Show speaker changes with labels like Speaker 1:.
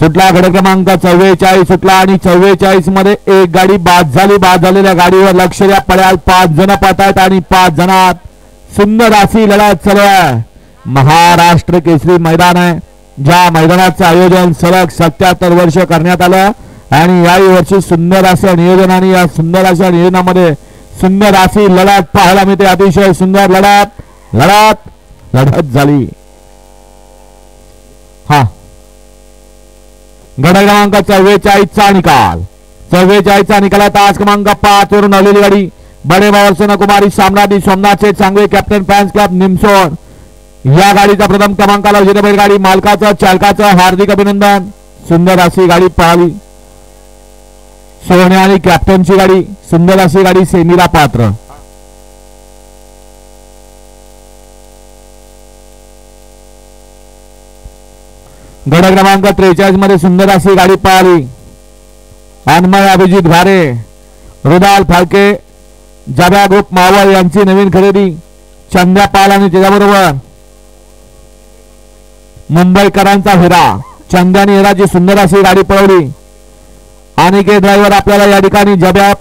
Speaker 1: सुटला गड क्रमांक 44 सुटला आणि 44 मध्ये एक गाडी बाद झाली. बाद झालेल्या गाडीवर लक्ष द्या. पड्याल 5 जण पाहतायत आणि 5 जणात सुंदर अशी लढत चालू आहे. महाराष्ट्र केसरी मैदान आहे, ज्या मैदानाचं आयोजन सलग 77 वर्ष करण्यात आलं आणि याही वर्षी सुंदर असं नियोजन आणि या सुंदर अशा नियोजनामध्ये सुंदर अशी लढत पाहायला मिळते. अतिशय सुंदर लढत झाली. हा गड क्रमांक 44 चा निकाल. 44 चा निकाल. तास क्रमांक 5 वरून आलेली गाडी बडे बाबा सोनकुमारी साम्राज्य सोमनाथचे चांगले कॅप्टन फॅन्स क्लब निमसोड या गाडीचा प्रथम क्रमांकाला विजेते बैलगाडी मालकाचं चालकाचं हार्दिक अभिनंदन. सुंदर अशी गाडी पळाली. सोने आणि कॅप्टनची गाडी सुंदर अशी गाडी सेमीला पात्र. गड क्रमांक 43 मध्ये सुंदर अशी गाडी पळाली. अन्मय अभिजित भारे रुदाल फाळके जाब्या ग्रुप मावळ यांची नवीन खरेदी चंद्या पाल आणि त्याच्याबरोबर मुंबईकरांचा हिरा चंद्यानी हिराची सुंदर अशी गाडी पळवली. आणि के ड्रायव्हर आपल्याला या ठिकाणी जाब्या